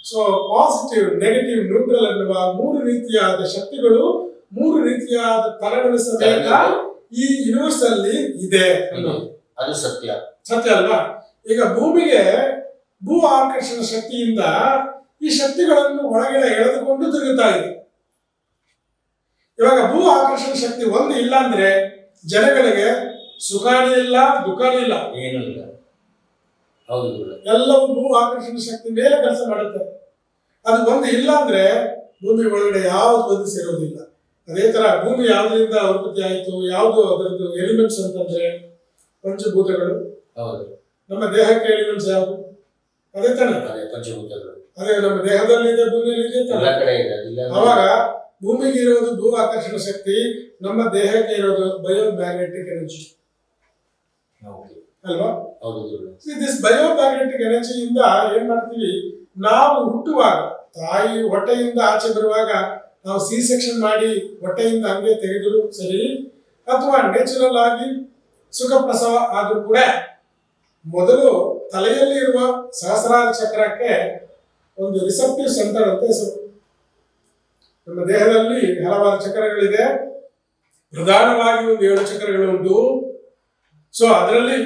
ಸೊ ಪಾಸಿಟಿವ್, ನೆಗೆಟಿವ್, ನ್ಯೂಟ್ರಲ್ ಅನ್ನುವ 3 ರೀತಿಯಾದ ಶಕ್ತಿಗಳು, 3 ರೀತಿಯಾದ ತಲಗಳು ಸಮೇತ ಈ ಯೂನಿವರ್ಸ್ ಅಲ್ಲಿ ಇದೆ ಅನ್ನೋದು ಅದು ಸತ್ಯ ಅಲ್ವಾ? ಈಗ ಭೂಮಿಗೆ ಭೂ ಆಕರ್ಷಣ ಶಕ್ತಿಯಿಂದ ಈ ಶಕ್ತಿಗಳನ್ನು ಒಳಗಡೆ ಎಳೆದುಕೊಂಡು ತಿರುಗುತ್ತಾ ಇದೆ. ಇವಾಗ ಭೂ ಆಕರ್ಷಣ ಶಕ್ತಿ ಒಂದು ಇಲ್ಲ ಅಂದ್ರೆ ಜನಗಳಿಗೆ ಸುಖಾನೂ ಇಲ್ಲ, ದುಃಖನೂ ಇಲ್ಲ, ಏನೂ ಇಲ್ಲ. ಹೌದು. ಎಲ್ಲವೂ ಭೂ ಆಕರ್ಷಣ ಶಕ್ತಿ ಮೇಲೆ ಕೆಲಸ ಮಾಡುತ್ತೆ. ಅದು ಒಂದು ಇಲ್ಲ ಅಂದ್ರೆ ಭೂಮಿ ಒಳಗಡೆ ಯಾವ್ದು ಒಂದು ಸೇರೋದಿಲ್ಲ. ಅದೇ ತರ ಭೂಮಿ ಯಾವ್ದ್ರಿಂದ ಉತ್ಪತ್ತಿ ಆಯಿತು, ಯಾವ್ದು ಅದರದ್ದು ಎಲಿಮೆಂಟ್ಸ್ ಅಂತಂದ್ರೆ ಪಂಚಭೂತಗಳು. ಹೌದು. ನಮ್ಮ ದೇಹಕ್ಕೆ ಎಲಿಮೆಂಟ್ಸ್ ಯಾವುದು? ಅದೇ ತಾನೆ ಪಂಚಭೂತಗಳು. ಅದೇ ನಮ್ಮ ದೇಹದಲ್ಲಿ ಇದೆ, ಭೂಮಿಯಲ್ಲಿ ಇದೆ ತಾನೆ. ಅವಾಗ ಭೂಮಿಗೆ ಇರೋದು ಭೂ ಆಕರ್ಷಣ ಶಕ್ತಿ, ನಮ್ಮ ದೇಹಕ್ಕೆ ಇರೋದು ಬಯೋಮ್ಯಾಗ್ನೆಟಿಕ್ ಎನರ್ಜಿ ಅಲ್ವಾ? ದಿಸ್ ಬಯೋಮ್ಯಾಗ್ನೆಟಿಕ್ ಎನರ್ಜಿಯಿಂದ ಏನ್ ಮಾಡ್ತೀವಿ ನಾವು? ಹುಟ್ಟುವಾಗ ತಾಯಿ ಹೊಟ್ಟೆಯಿಂದ ಆಚೆ ಬರುವಾಗ ನಾವು ಸಿ ಸೆಕ್ಷನ್ ಮಾಡಿ ಹೊಟ್ಟೆಯಿಂದ ಹಂಗೆ ತೆಗೆದ್ರು ಸರಿ, ಅಥವಾ ನ್ಯಾಚುರಲ್ ಆಗಿ ಸುಖ ಪ್ರಸವ ಆದ್ರೂ ಕೂಡ ಮೊದಲು ತಲೆಯಲ್ಲಿ ಇರುವ ಸಹಸ್ರಾರ ಚಕ್ರಕ್ಕೆ ಒಂದು ರಿಸೆಪ್ಟಿವ್ ಸೆಂಟರ್ ಅಂತ ಹೆಸರು. ನಮ್ಮ ದೇಹದಲ್ಲಿ ಹಲವಾರು ಚಕ್ರಗಳಿದೆ, ಪ್ರಧಾನವಾಗಿ ಒಂದು 7 ಚಕ್ರಗಳು ಉಂಟು. ಸೊ ಅದರಲ್ಲಿ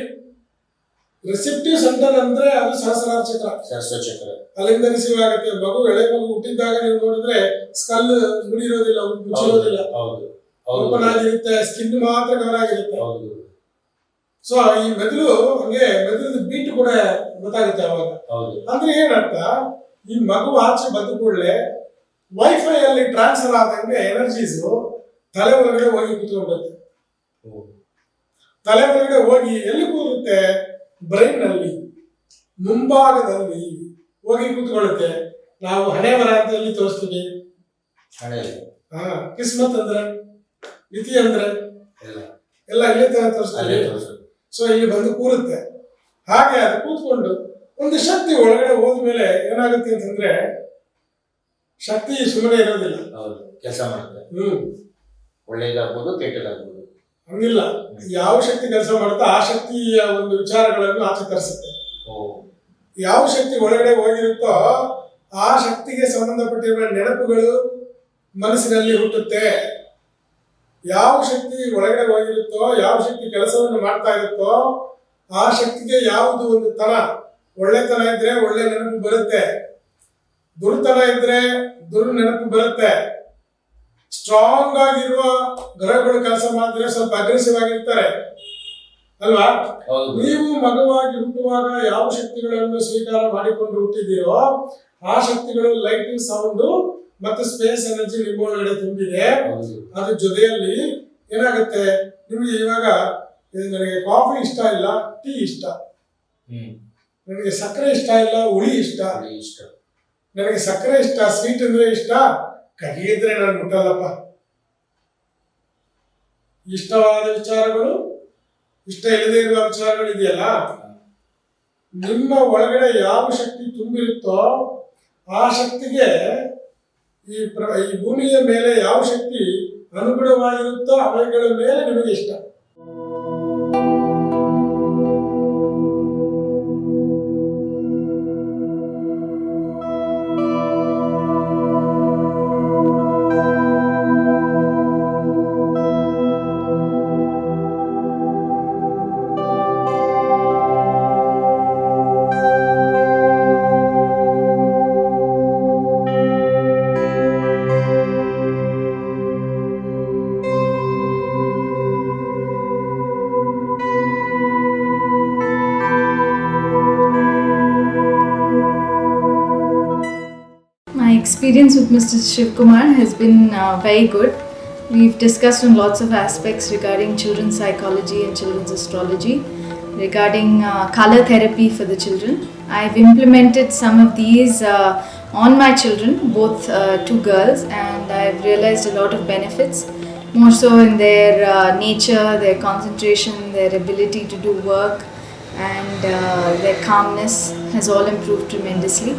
ರಿಸೆಪ್ಟಿವ್ ಸೆಂಟರ್ ಅಂದ್ರೆ ಅದು ಸಹಸ್ರಾರ ಚಕ್ರ. ಅಲ್ಲಿಂದ ರಿಸೀವ್ ಆಗುತ್ತೆ. ಎಳೆ ಮಗು ಹುಟ್ಟಿದ್ದಾಗ ನೀವು ನೋಡಿದ್ರೆ ಸ್ಕಲ್ ಮುಡಿರೋದಿಲ್ಲ, ಮುಚ್ಚಿರೋದಿಲ್ಲ, ಓಪನ್ ಆಗಿರುತ್ತೆ, ಸ್ಕಿನ್ ಮಾತ್ರ ಕವರ್ ಆಗಿರುತ್ತೆ. ಸೊ ಈ ಮೆದುಳು ಹಂಗೆ ಮೆದುಳಿನ ಬೀಟ್ ಕೂಡ ಗೊತ್ತಾಗುತ್ತೆ ಅವಾಗ. ಅಂದ್ರೆ ಏನರ್ಥ, ಈ ಮಗು ಆಚೆ ಬಂದ ಕೂಡಲೇ ವೈಫೈ ಅಲ್ಲಿ ಟ್ರಾನ್ಸ್ಫರ್ ಆದಂಗೆ ಎನರ್ಜೀಸ್ ತಲೆ ಒಳಗಡೆ ಹೋಗಿ ಕೂತ್ಕೊಂಡ್ಬರುತ್ತೆ. ತಲೆ ಒಳಗಡೆ ಹೋಗಿ ಎಲ್ಲಿ ಕೂರುತ್ತೆ? ಬ್ರೈನ್ ನಲ್ಲಿ ಮುಂಭಾಗದಲ್ಲಿ ಹೋಗಿ ಕೂತ್ಕೊಳ್ಳುತ್ತೆ. ನಾವು ಹಣೆ ಬರ ಅಂತ ಎಲ್ಲಿ ತೋರಿಸ್ತೀವಿ? ಕಿಸ್ಮತ್ ಅಂದ್ರೆ, ವಿಧಿ ಅಂದ್ರೆ ಎಲ್ಲ ಇಲ್ಲೇ ತೋರಿಸ್ತೀವಿ. ಸೊ ಇಲ್ಲಿ ಬಂದು ಕೂರುತ್ತೆ. ಹಾಗೆ ಅದು ಕೂತ್ಕೊಂಡು ಒಂದು ಶಕ್ತಿ ಒಳಗಡೆ ಹೋದ್ಮೇಲೆ ಏನಾಗುತ್ತೆ ಅಂತಂದ್ರೆ, ಶಕ್ತಿ ಸುಮ್ಮನೆ ಇರೋದಿಲ್ಲ, ಕೆಲಸ ಮಾಡುತ್ತೆ. ಒಳ್ಳೇದಾಗ್ಬೋದು, ಕೆಟ್ಟದಾಗ್ಬೋದು, ಹಂಗಿಲ್ಲ. ಯಾವ ಶಕ್ತಿ ಕೆಲಸ ಮಾಡುತ್ತೋ ಆ ಶಕ್ತಿಯ ಒಂದು ವಿಚಾರಗಳನ್ನು ಆಚೆ ತರಿಸುತ್ತೆ. ಯಾವ ಶಕ್ತಿ ಒಳಗಡೆ ಹೋಗಿರುತ್ತೋ ಆ ಶಕ್ತಿಗೆ ಸಂಬಂಧಪಟ್ಟಿರುವ ನೆನಪುಗಳು ಮನಸ್ಸಿನಲ್ಲಿ ಹುಟ್ಟುತ್ತೆ. ಯಾವ ಶಕ್ತಿ ಒಳಗಡೆ ಹೋಗಿರುತ್ತೋ, ಯಾವ ಶಕ್ತಿ ಕೆಲಸವನ್ನು ಮಾಡ್ತಾ ಇರುತ್ತೋ ಆ ಶಕ್ತಿಗೆ ಯಾವುದು ಒಂದು ತನ, ಒಳ್ಳೆತನ ಇದ್ರೆ ಒಳ್ಳೆ ನೆನಪು ಬರುತ್ತೆ, ದುರ್ತನ ಇದ್ರೆ ದುರ್ ನೆನಪು ಬರುತ್ತೆ. ಸ್ಟ್ರಾಂಗ್ ಆಗಿರುವ ಗ್ರಹಗಳು ಕೆಲಸ ಮಾಡಿದ್ರೆ ಸ್ವಲ್ಪ ಅಗ್ರೆಸಿವ್ ಆಗಿರ್ತಾರೆ ಅಲ್ವಾ? ನೀವು ಮಗುವಾಗಿ ಹುಟ್ಟುವಾಗ ಯಾವ ಶಕ್ತಿಗಳನ್ನು ಸ್ವೀಕಾರ ಮಾಡಿಕೊಂಡು ಹುಟ್ಟಿದ್ದೀರೋ ಆ ಶಕ್ತಿಗಳು ಲೈಟ್, ಸೌಂಡ್ ಮತ್ತು ಸ್ಪೇಸ್ ಎನರ್ಜಿ ನಿಮ್ಮೊಳಗಡೆ ತುಂಬಿದೆ. ಅದ್ರ ಜೊತೆಯಲ್ಲಿ ಏನಾಗುತ್ತೆ, ನಿಮಗೆ ಇವಾಗ ನನಗೆ ಕಾಫಿ ಇಷ್ಟ ಇಲ್ಲ, ಟೀ ಇಷ್ಟ, ನನಗೆ ಸಕ್ಕರೆ ಇಷ್ಟ ಇಲ್ಲ, ಹುಳಿ ಇಷ್ಟ, ನನಗೆ ಸಕ್ಕರೆ ಇಷ್ಟ, ಸ್ವೀಟ್ ಅಂದ್ರೆ ಇಷ್ಟ, ಕಹಿ ಇದ್ರೆ ನಾನು ಮುಟ್ಟಲ್ಲಪ್ಪ. ಇಷ್ಟವಾದ ವಿಚಾರಗಳು, ಇಷ್ಟ ಇಲ್ಲದೆ ಇರುವ ವಿಚಾರಗಳು ಇದೆಯಲ್ಲ, ನಿಮ್ಮ ಒಳಗಡೆ ಯಾವ ಶಕ್ತಿ ತುಂಬಿರುತ್ತೋ ಆ ಶಕ್ತಿಗೆ ಈ ಭೂಮಿಯ ಮೇಲೆ ಯಾವ ಶಕ್ತಿ ಅನುಗುಣವಾಗಿರುತ್ತೋ ಅವುಗಳ ಮೇಲೆ ನಿಮಗೆ ಇಷ್ಟ. My experience with Mr. Shiv Kumar has been very good. We've discussed on lots of aspects regarding children's psychology and children's astrology, regarding color therapy for the children. I've implemented some of these on my children, both two girls, and I've realized a lot of benefits, more so in their nature, their concentration, their ability to do work, and their calmness has all improved tremendously.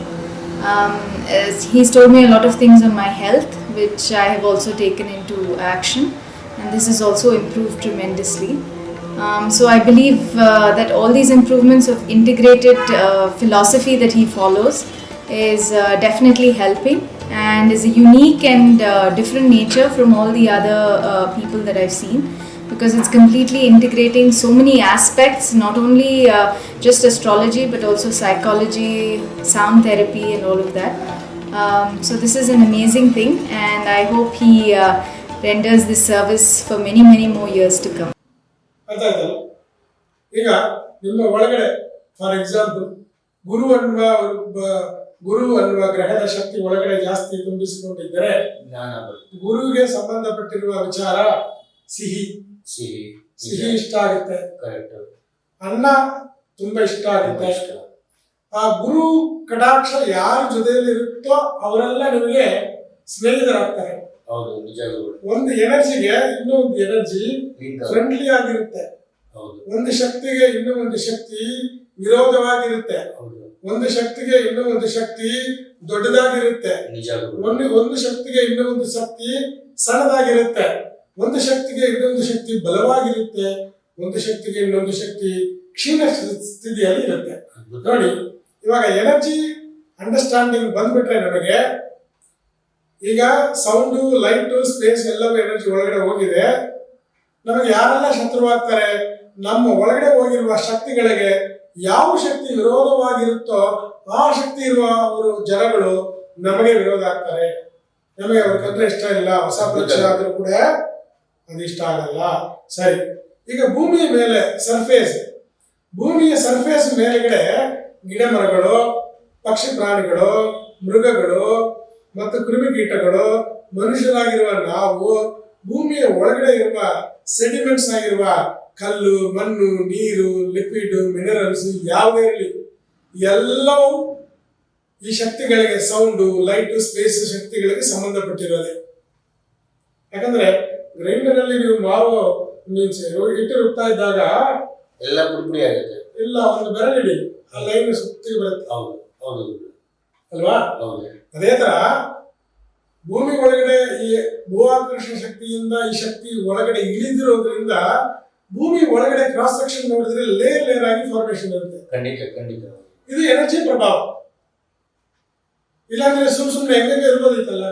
He's told me a lot of things on my health, which I have also taken into action, and this has also improved tremendously. So I believe that all these improvements of integrated philosophy that he follows is definitely helping, and is a unique and different nature from all the other people that I've seen, because it's completely integrating so many aspects, not only just astrology but also psychology, sound therapy and all of that. So this is an amazing thing, and I hope he renders this service for many more years to come. ಅರ್ಥ ಆಯ್ತಲ್ಲ? ಈಗ ನಿಮ್ಮ ಒಳಗಡೆ for example ಗುರು ಅನ್ನುವ ಗ್ರಹದ ಶಕ್ತಿ ಒಳಗಡೆ ಜಾಸ್ತಿ ತುಂಬಿಸಿಕೊಂಡಿದ್ದರೆ ಜ್ಞಾನ ಬರುತ್ತೆ. ಗುರುವಿಗೆ ಸಂಬಂಧಪಟ್ಟಿರುವ ವಿಚಾರ ಸಿಹಿ ಸಿಹಿ ಇಷ್ಟ ಆಗುತ್ತೆ, ಕರೆಕ್ಟ್. ಅನ್ನ ತುಂಬಾ ಇಷ್ಟ ಆಗುತ್ತೆ. ಆ ಗುರು ಕಟಾಕ್ಷ ಯಾರ ಜೊತೆಯಲ್ಲಿ ಇರುತ್ತೋ ಅವರೆಲ್ಲ ನಿಮಗೆ ಸ್ನೇಹಿತರಾಗ್ತಾರೆ. ಹೌದು, ನಿಜಗಳು. ಒಂದು ಎನರ್ಜಿಗೆ ಇನ್ನೊಂದು ಎನರ್ಜಿ ಫ್ರೆಂಡ್ಲಿ ಆಗಿರುತ್ತೆ, ಒಂದು ಶಕ್ತಿಗೆ ಇನ್ನೂ ಒಂದು ಶಕ್ತಿ ವಿರೋಧವಾಗಿರುತ್ತೆ, ಒಂದು ಶಕ್ತಿಗೆ ಇನ್ನೂ ಒಂದು ಶಕ್ತಿ ದೊಡ್ಡದಾಗಿರುತ್ತೆ, ಒಂದು ಶಕ್ತಿಗೆ ಇನ್ನೂ ಒಂದು ಶಕ್ತಿ ಸಣ್ಣದಾಗಿರುತ್ತೆ, ಒಂದು ಶಕ್ತಿಗೆ ಇನ್ನೊಂದು ಶಕ್ತಿ ಬಲವಾಗಿರುತ್ತೆ, ಒಂದು ಶಕ್ತಿಗೆ ಇನ್ನೊಂದು ಶಕ್ತಿ ಕ್ಷೀಣ ಸ್ಥಿತಿಯಲ್ಲಿ ಇರುತ್ತೆ. ನೋಡಿ, ಇವಾಗ ಎನರ್ಜಿ ಅಂಡರ್ಸ್ಟ್ಯಾಂಡಿಂಗ್ ಬಂದ್ಬಿಟ್ರೆ ನಮಗೆ ಈಗ ಸೌಂಡು, ಲೈಟು, ಸ್ಪೇಸ್ ಎಲ್ಲವೂ ಎನರ್ಜಿ ಒಳಗಡೆ ಹೋಗಿದೆ. ನಮಗೆ ಯಾರೆಲ್ಲ ಶತ್ರುವಾಗ್ತಾರೆ? ನಮ್ಮ ಒಳಗಡೆ ಹೋಗಿರುವ ಶಕ್ತಿಗಳಿಗೆ ಯಾವ ಶಕ್ತಿ ವಿರೋಧವಾಗಿರುತ್ತೋ ಆ ಶಕ್ತಿ ಇರುವ ಅವರು ಜನಗಳು ನಮಗೆ ವಿರೋಧ ಆಗ್ತಾರೆ. ನಮಗೆ ಅವ್ರ ಕಂಡ್ರೆ ಇಷ್ಟ ಇಲ್ಲ, ಹೊಸ ಪಕ್ಷ ಆದ್ರೂ ಕೂಡ ಅದು ಇಷ್ಟ ಆಗಲ್ಲ. ಸರಿ, ಈಗ ಭೂಮಿಯ ಮೇಲೆ ಭೂಮಿಯ ಸರ್ಫೇಸ್ ಮೇಲ್ಗಡೆ ಗಿಡ ಮರಗಳು, ಪಕ್ಷಿ ಪ್ರಾಣಿಗಳು, ಮೃಗಗಳು ಮತ್ತು ಕ್ರಿಮಿಕೀಟಗಳು, ಮನುಷ್ಯರಾಗಿರುವ ನಾವು, ಭೂಮಿಯ ಒಳಗಡೆ ಇರುವ ಸೆಡಿಮೆಂಟ್ಸ್ ಆಗಿರುವ ಕಲ್ಲು, ಮಣ್ಣು, ನೀರು, ಲಿಕ್ವಿಡ್, ಮಿನರಲ್ಸ್ ಯಾವುದೇ ಇರಲಿ ಎಲ್ಲವೂ ಈ ಶಕ್ತಿಗಳಿಗೆ, ಸೌಂಡು, ಲೈಟು, ಸ್ಪೇಸ್ ಶಕ್ತಿಗಳಿಗೆ ಸಂಬಂಧಪಟ್ಟಿರೋದೆ. ಯಾಕಂದ್ರೆ ಗ್ರೈಂಡರ್ ಅಲ್ಲಿ ನೀವು ಮಾವು ಇಟ್ಟು ರುಬ್ತಾ ಇದ್ದಾಗ ಎಲ್ಲ ಪುಡಿ ಆಗುತ್ತೆ. ಇಲ್ಲ, ಒಂದು ಬೆರಳಿಡಿ, ಆ ಲೈನ್ ಸುತ್ತಿ ಬರುತ್ತೆ. ಹೌದು ಹೌದು ಅಲ್ವಾ? ಹೌದು. ಅದೇ ತರ ಭೂಮಿ ಒಳಗಡೆ ಈ ಭೂಆಕರ್ಷಣ ಶಕ್ತಿಯಿಂದ ಈ ಶಕ್ತಿ ಒಳಗಡೆ ಇಳಿದಿರೋದ್ರಿಂದ ಭೂಮಿ ಒಳಗಡೆ ಕ್ರಾಸ್ ಸೆಕ್ಷನ್ ನೋಡಿದ್ರೆ ಲೇಯರ್ ಆಗಿ ಫಾರ್ಮೇಶನ್ ಇರುತ್ತೆ. ಖಂಡಿತ. ಇದು ಎನರ್ಜಿ ಪ್ರಭಾವ. ಇಲ್ಲಾಂದ್ರೆ ಸುಮ್ಮನೆ ಹೆಂಗೆ ಇರ್ಬೋದಿತ್ತಲ್ಲ.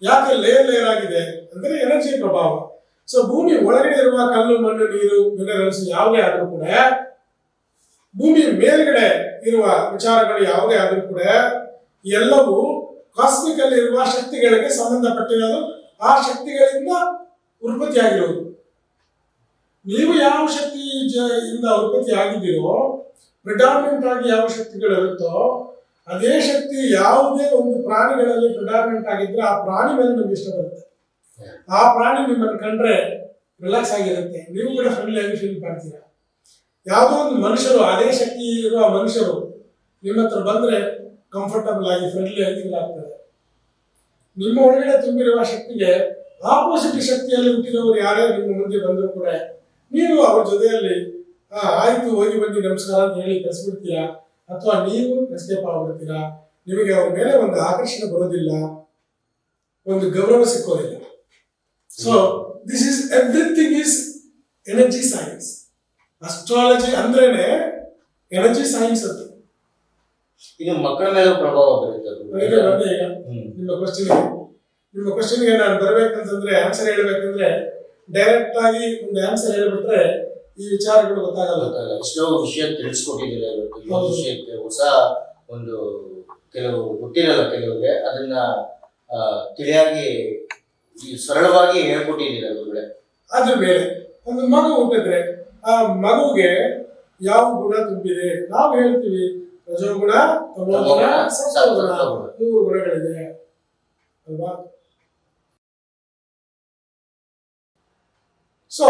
ಯಾಕೆ ಲೇಯರ್ ಆಗಿದೆ ಅಂದ್ರೆ ಎನರ್ಜಿ ಪ್ರಭಾವ. ಸೊ ಭೂಮಿ ಒಳಗಡೆ ಇರುವ ಕಲ್ಲು, ಮಣ್ಣು, ನೀರು, ಮಿನರಲ್ಸ್ ಯಾವುದೇ ಆದ್ರೂ ಕೂಡ, ಭೂಮಿ ಮೇಲ್ಗಡೆ ಇರುವ ವಿಚಾರಗಳು ಯಾವುದೇ ಆದ್ರೂ ಕೂಡ ಎಲ್ಲವೂ ಕಾಸ್ಮಿಕ್ ಅಲ್ಲಿ ಇರುವ ಶಕ್ತಿಗಳಿಗೆ ಸಂಬಂಧಪಟ್ಟಿರೋದು. ಆ ಶಕ್ತಿಗಳಿಂದ ಉತ್ಪತ್ತಿ ಆಗಿರೋದು. ನೀವು ಯಾವ ಶಕ್ತಿಯಿಂದ ಉತ್ಪತ್ತಿ ಆಗಿದ್ದೀರೋ, ಪ್ರಿಡಾಮಿನೆಂಟ್ ಆಗಿ ಯಾವ ಶಕ್ತಿಗಳಿರುತ್ತೋ ಅದೇ ಶಕ್ತಿ ಯಾವುದೇ ಒಂದು ಪ್ರಾಣಿಗಳಲ್ಲಿ ಪ್ರಿಡಾಮಿನೆಂಟ್ ಆಗಿದ್ರೆ ಆ ಪ್ರಾಣಿ ಮೇಲೆ ನಿಮ್ಗೆ ಇಷ್ಟ ಬರುತ್ತೆ. ಆ ಪ್ರಾಣಿ ನಿಮ್ಮನ್ನು ಕಂಡ್ರೆ ರಿಲ್ಯಾಕ್ಸ್ ಆಗಿರುತ್ತೆ, ನೀವು ಕೂಡ ಫ್ರೆಂಡ್ಲಿ ಆಗಿ ಫೀಲ್ ಮಾಡ್ತೀರಾ. ಯಾವುದೋ ಒಂದು ಮನುಷ್ಯರು, ಅದೇ ಶಕ್ತಿ ಇರುವ ಮನುಷ್ಯರು ನಿಮ್ಮ ಹತ್ರ ಬಂದ್ರೆ ಕಂಫರ್ಟಬಲ್ ಆಗಿ ಫ್ರೆಂಡ್ಲಿ ಆಗಿ ಫೀಲ್ ಆಗ್ತಾರೆ. ನಿಮ್ಮ ಒಳಗಡೆ ತುಂಬಿರುವ ಶಕ್ತಿಗೆ ಆಪೋಸಿಟ್ ಶಕ್ತಿಯಲ್ಲಿ ಹುಟ್ಟಿದವರು ಯಾರೇ ನಿಮ್ಮ ಮುಂದೆ ಬಂದರೂ ಕೂಡ ನೀವು ಅವ್ರ ಜೊತೆಯಲ್ಲಿ ಆಯ್ತು ಹೋಗಿ ಬಂದು ನಮಸ್ಕಾರ ಅಂತ ಹೇಳಿ ಕಳಿಸ್ಬಿಡ್ತೀರಾ, ಅಥವಾ ನೀವು ಎಸ್ಕೇಪ್ ಆಗ್ಬಿಡ್ತೀರಾ. ನಿಮಗೆ ಅವ್ರ ಮೇಲೆ ಒಂದು ಆಕರ್ಷಣೆ ಬರೋದಿಲ್ಲ, ಒಂದು ಗೌರವ ಸಿಕ್ಕೋದಿಲ್ಲ. So this is everything is energy science. Astrology ಅಂದ್ರೇನೆ ಎನರ್ಜಿ ಸೈನ್ಸ್ ಅಂತ. ಇದು ಮಕ್ಕಳ ಮೇಲೆ ಪ್ರಭಾವ ಬೀರುತ್ತೆ. ಈಗ ನಿಮ್ಮ ಕ್ವಶನ್ಗೆ ನಾನು ಬರ್ಬೇಕಂತಂದ್ರೆ, ಆನ್ಸರ್ ಹೇಳ್ಬೇಕಂದ್ರೆ ಡೈರೆಕ್ಟ್ ಆಗಿ ಒಂದು ಆನ್ಸರ್ ಹೇಳ್ಬಿಟ್ರೆ ಈ ವಿಚಾರಗಳು ಗೊತ್ತಾಗಲ್ಲ. ಎಷ್ಟೋ ವಿಷಯ ತಿಳಿಸ್ಕೊಟ್ಟಿದ್ದೀರಾ ಇವತ್ತು. ಈ ವಿಷಯಕ್ಕೆ ಹೊಸ ಒಂದು ಕೆಲವು ಗೊತ್ತಿರಲ್ಲ ಕೆಲವರಿಗೆ, ಅದನ್ನ ತಿಳಿಯಾಗಿ ಸರಳವಾಗಿ ಹೇಳ್ಕೊಟ್ಟಿದ್ದೀರಾ ಗುರುಗಳೇ. ಅದ್ರ ಮೇಲೆ ಒಂದು ಮಗು ಹುಟ್ಟಿದ್ರೆ ಆ ಮಗುಗೆ ಯಾವ ಗುಣ ತುಂಬಿದೆ ನಾವು ಹೇಳ್ತೀವಿ. ರಜೋಗುಣ, ತಮೋಗುಣ, ಸತ್ವಗುಣ, 3 ಗುಣಗಳಿದೆ ಅಲ್ವಾ? ಸೊ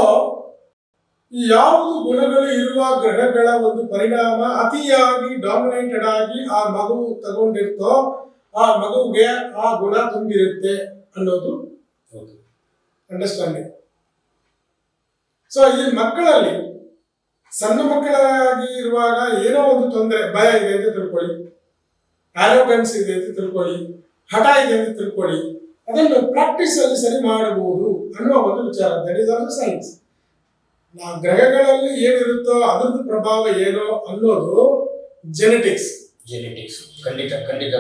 ಈ ಯಾವುದು ಗುಣಗಳು ಇರುವ ಗ್ರಹಗಳ ಒಂದು ಪರಿಣಾಮ ಅತಿಯಾಗಿ ಡಾಮಿನೇಟೆಡ್ ಆಗಿ ಆ ಮಗು ತಗೊಂಡಿರ್ತೋ ಆ ಮಗುವಿಗೆ ಆ ಗುಣ ತುಂಬಿರುತ್ತೆ ಅನ್ನೋದು ಅಂಡರ್ಸ್ಟ್ಯಾಂಡಿಂಗ್. ಸೊ ಈ ಮಕ್ಕಳಲ್ಲಿ ಸಣ್ಣ ಮಕ್ಕಳಾಗಿ ಇರುವಾಗ ಏನೋ ಒಂದು ತೊಂದರೆ, ಭಯ ಇದೆ ಅಂತ ತಿಳ್ಕೊಳ್ಳಿ, ಆರೋಗ್ಯನ್ಸ್ ಇದೆ ಅಂತ ತಿಳ್ಕೊಳ್ಳಿ, ಹಠ ಇದೆ ಅಂತ ತಿಳ್ಕೊಳ್ಳಿ, ಅದನ್ನು ಪ್ರಾಕ್ಟೀಸ್ ಅಲ್ಲಿ ಸರಿ ಮಾಡಬಹುದು ಅನ್ನುವ ಒಂದು ವಿಚಾರ. That is also science. ನಾವು ಗ್ರಹಗಳಲ್ಲಿ ಏನಿರುತ್ತೋ ಅದ್ರದ್ದು ಪ್ರಭಾವ ಏನೋ ಅನ್ನೋದು ಜೆನೆಟಿಕ್ಸ್. ಖಂಡಿತ ಖಂಡಿತ.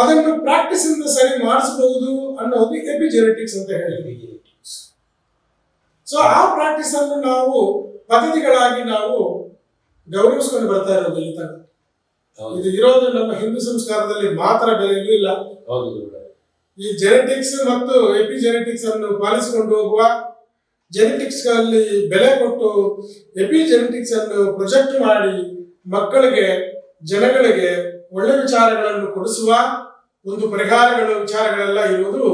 ಅದನ್ನು ಪ್ರಾಕ್ಟೀಸ್ ಇಂದ ಸರಿ ಮಾಡಿಸಬಹುದು ಅನ್ನೋದು ಎಪಿಜೆನೆಟಿಕ್ಸ್ ಅಂತ ಹೇಳಿ. ಸೊ ಆ ಪ್ರಾಕ್ಟೀಸ್ ಅನ್ನು ನಾವು ಪದ್ಧತಿಗಳಾಗಿ ನಾವು ಗೌರವಿಸ್ಕೊಂಡು ಬರ್ತಾ ಇರೋದು ಈ ತನಕ. ಇದು ಇರೋದು ನಮ್ಮ ಹಿಂದೂ ಸಂಸ್ಕಾರದಲ್ಲಿ ಮಾತ್ರ, ಬೇರೆ ಇಲ್ಲ. ಈ ಜೆನೆಟಿಕ್ಸ್ ಮತ್ತು ಎಪಿಜೆನೆಟಿಕ್ಸ್ ಅನ್ನು ಪಾಲಿಸಿಕೊಂಡು ಹೋಗುವ, ಜೆನೆಟಿಕ್ಸ್ ಅಲ್ಲಿ ಬೆಲೆ ಕೊಟ್ಟು ಎಪಿಜೆನೆಟಿಕ್ಸ್ ಅನ್ನು ಪ್ರೊಜೆಕ್ಟ್ ಮಾಡಿ ಮಕ್ಕಳಿಗೆ, ಜನಗಳಿಗೆ ಒಳ್ಳೆ ವಿಚಾರಗಳನ್ನು ಕೊಡಿಸುವ ಒಂದು ಪರಿಹಾರಗಳು, ವಿಚಾರಗಳೆಲ್ಲ ಇರುವುದು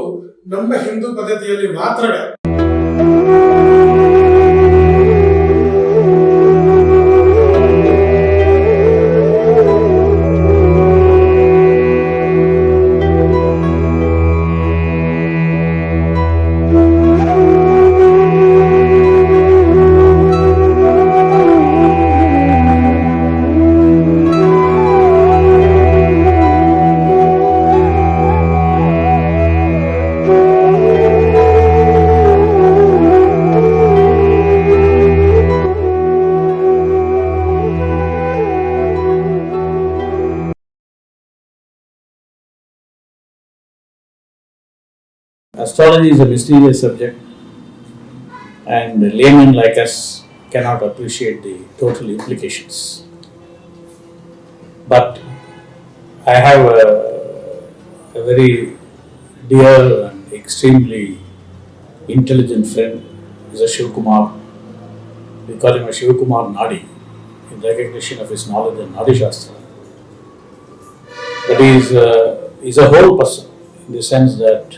ನಮ್ಮ ಹಿಂದೂ ಪದ್ಧತಿಯಲ್ಲಿ ಮಾತ್ರವೇ. Astrology is a mysterious subject, and laymen like us cannot appreciate the total implications. But I have a very dear and extremely intelligent friend, is a Shivakumar. We call him a Shivakumar Nadi in recognition of his knowledge in Nadi Shastra. But he is a whole person in the sense that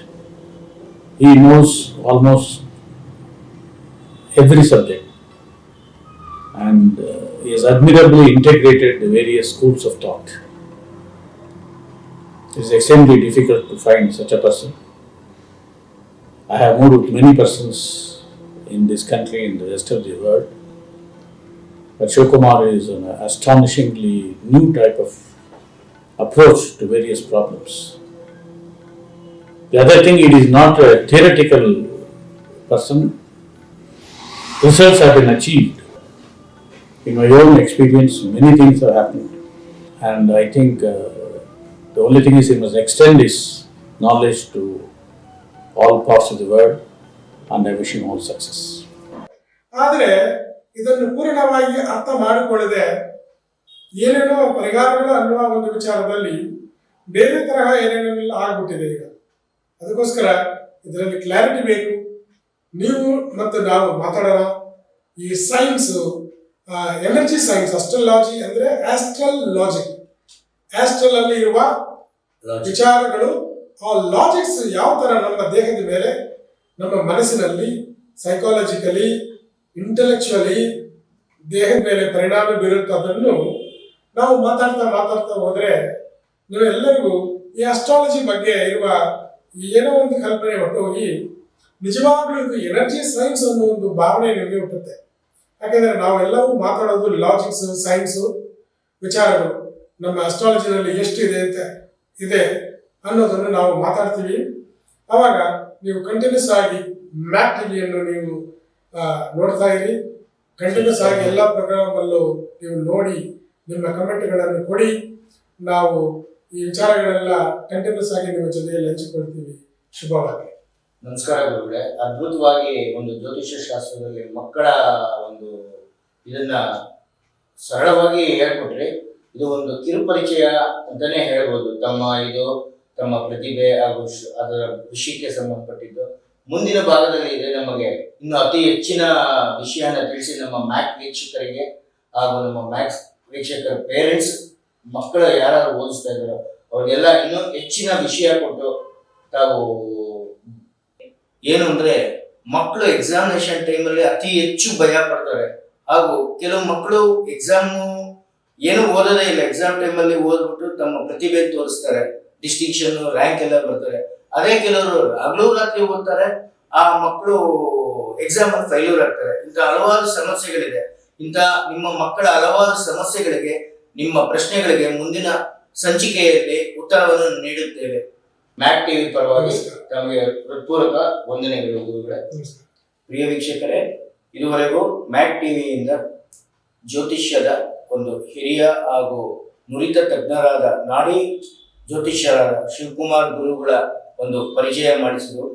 he knows almost every subject, and he has admirably integrated the various schools of thought. It is extremely difficult to find such a person. I have moved with many persons in this country and the rest of the world, but Shivakumar is an astonishingly new type of approach to various problems. The other thing, it is not a theoretical person. Results have been achieved. In my own experience, many things have happened, and I think the only thing is he must extend his knowledge to all parts of the world, and I wish him all success. ಆದರೆ ಇದನ್ನು ಪೂರ್ಣವಾಗಿ ಅರ್ಥ ಮಾಡಿಕೊಳ್ಳದೆ ಏನೇನೋ ಪರಿಹಾರಗಳು ಅನ್ನುವ ಒಂದು ವಿಚಾರದಲ್ಲಿ ಬೇರೆ ತರಹ ಏನೇನೆಲ್ಲ ಆಗ್ಬಿಟ್ಟಿದೆ ಈಗ. ಅದಕ್ಕೋಸ್ಕರ ಇದರಲ್ಲಿ ಕ್ಲಾರಿಟಿ ಬೇಕು. ನೀವು ಮತ್ತು ನಾವು ಮಾತಾಡೋಣ. ಈ ಸೈನ್ಸ್, ಎನರ್ಜಿ ಸೈನ್ಸ್, ಅಸ್ಟ್ರಾಲಜಿ ಅಂದ್ರೆ ಆಸ್ಟ್ರಲ್ ಲಾಜಿಕ್, ಆಸ್ಟ್ರಲ್ ಅಲ್ಲಿ ಇರುವ ವಿಚಾರಗಳು, ಆ ಲಾಜಿಕ್ಸ್ ಯಾವ ತರ ನಮ್ಮ ದೇಹದ ಮೇಲೆ, ನಮ್ಮ ಮನಸ್ಸಿನಲ್ಲಿ, ಸೈಕಾಲಜಿಕಲಿ, ಇಂಟೆಲೆಕ್ಚುಯಲಿ ದೇಹದ ಮೇಲೆ ಪರಿಣಾಮ ಬೀರುತ್ತೆ. ಅದನ್ನು ನಾವು ಮಾತಾಡ್ತಾ ಹೋದ್ರೆ ನೀವೆಲ್ಲರಿಗೂ ಈ ಅಸ್ಟ್ರಾಲಜಿ ಬಗ್ಗೆ ಇರುವ ಏನೋ ಒಂದು ಕಲ್ಪನೆ ಹೊಟ್ಟೋಗಿ ನಿಜವಾಗ್ಲೂ ಇದು ಎನರ್ಜಿ ಸೈನ್ಸ್ ಅನ್ನೋ ಒಂದು ಭಾವನೆ ನಿಮಗೆ ಹುಟ್ಟುತ್ತೆ. ಯಾಕಂದ್ರೆ ನಾವೆಲ್ಲವೂ ಮಾತಾಡೋದು ಲಾಜಿಕ್ಸ್, ಸೈನ್ಸು ವಿಚಾರಗಳು, ನಮ್ಮ ಅಸ್ಟ್ರಾಲಜಿನಲ್ಲಿ ಎಷ್ಟಿದೆ ಅಂತ ಇದೆ ಅನ್ನೋದನ್ನು ನಾವು ಮಾತಾಡ್ತೀವಿ. ಅವಾಗ ನೀವು ಕಂಟಿನ್ಯೂಸ್ ಆಗಿ ಮ್ಯಾಕ್ ಟಿವಿಯನ್ನು ನೀವು ನೋಡ್ತಾ ಇರಿ. ಕಂಟಿನ್ಯೂಸ್ ಆಗಿ ಎಲ್ಲ ಪ್ರೋಗ್ರಾಮಲ್ಲೂ ನೀವು ನೋಡಿ ನಿಮ್ಮ ಕಮೆಂಟ್ಗಳನ್ನು ಕೊಡಿ. ನಾವು ಈ ವಿಚಾರಗಳೆಲ್ಲ ಕಂಟಿನ್ಯೂಸ್ ಆಗಿ ನಿಮ್ಮ ಜೊತೆಯಲ್ಲಿ ಹಂಚಿಕೊಳ್ತೀವಿ. ಶುಭವಾಗಿ. ನಮಸ್ಕಾರ ಗುರುಗಳೇ. ಅದ್ಭುತವಾಗಿ ಒಂದು ಜ್ಯೋತಿಷ್ಯ ಶಾಸ್ತ್ರದಲ್ಲಿ ಮಕ್ಕಳ ಒಂದು ಇದನ್ನ ಸರಳವಾಗಿ ಹೇಳ್ಕೊಟ್ರಿ. ಇದು ಒಂದು ಕಿರುಪರಿಚಯ ಅಂತಾನೆ ಹೇಳ್ಬೋದು. ತಮ್ಮ ಪ್ರತಿಭೆ ಹಾಗೂ ಅದರ ವಿಷಯಕ್ಕೆ ಸಂಬಂಧಪಟ್ಟಿದ್ದು. ಮುಂದಿನ ಭಾಗದಲ್ಲಿ ಇದೆ ನಮಗೆ ಇನ್ನು ಅತಿ ಹೆಚ್ಚಿನ ವಿಷಯನ ತಿಳಿಸಿ ನಮ್ಮ ಮ್ಯಾಕ್ ವೀಕ್ಷಕರಿಗೆ ಹಾಗೂ ನಮ್ಮ ಮ್ಯಾಕ್ಸ್ ವೀಕ್ಷಕರ ಪೇರೆಂಟ್ಸ್ ಮಕ್ಕಳು ಯಾರು ಓದಿಸ್ತಾ ಇದ್ದಾರೋ ಅವ್ರಿಗೆಲ್ಲ ಇನ್ನೂ ಹೆಚ್ಚಿನ ವಿಷಯ ಕೊಟ್ಟು ತಾವು ಏನು ಅಂದ್ರೆ ಮಕ್ಕಳು ಎಕ್ಸಾಮಿನೇಷನ್ ಟೈಮಲ್ಲಿ ಅತಿ ಹೆಚ್ಚು ಭಯ ಪಡ್ತಾರೆ. ಹಾಗೂ ಕೆಲವು ಮಕ್ಕಳು ಎಕ್ಸಾಮು ಏನು ಓದೋದೇ ಇಲ್ಲ, ಎಕ್ಸಾಮ್ ಟೈಮಲ್ಲಿ ಓದ್ಬಿಟ್ಟು ತಮ್ಮ ಪ್ರತಿಭೆ ತೋರಿಸ್ತಾರೆ, ಡಿಸ್ಟಿಂಕ್ಷನ್ ರ್ಯಾಂಕ್ ಎಲ್ಲ ಬರ್ತಾರೆ. ಅದೇ ಕೆಲವರು ಹಗಲು ರಾತ್ರಿ ಓದ್ತಾರೆ, ಆ ಮಕ್ಕಳು ಎಕ್ಸಾಮ್ ಅಲ್ಲಿ ಫೈಲ್ಯೂರ್ ಆಗ್ತಾರೆ. ಇಂಥ ಹಲವಾರು ಸಮಸ್ಯೆಗಳಿದೆ. ಇಂಥ ನಿಮ್ಮ ಮಕ್ಕಳ ಹಲವಾರು ಸಮಸ್ಯೆಗಳಿಗೆ, ನಿಮ್ಮ ಪ್ರಶ್ನೆಗಳಿಗೆ ಮುಂದಿನ ಸಂಚಿಕೆಯಲ್ಲಿ ಉತ್ತರವನ್ನು ನೀಡುತ್ತೇವೆ. ಮ್ಯಾಕ್ ಟಿವಿ ಪರವಾಗಿ ತಮಗೆ ಹೃತ್ಪೂರ್ವಕ ವಂದನೆಗಳು ಗುರುಗಳೇ. ಪ್ರಿಯ ವೀಕ್ಷಕರೇ, ಇದುವರೆಗೂ ಮ್ಯಾಕ್ ಟಿವಿಯಿಂದ ಜ್ಯೋತಿಷ್ಯದ ಒಂದು ಹಿರಿಯ ಹಾಗೂ ನುರಿತ ತಜ್ಞರಾದ ನಾಡಿ ಜ್ಯೋತಿಷ್ಯರಾದ ಶಿವಕುಮಾರ್ ಗುರುಗಳ ಒಂದು ಪರಿಚಯ ಮಾಡಿಸಿದರು.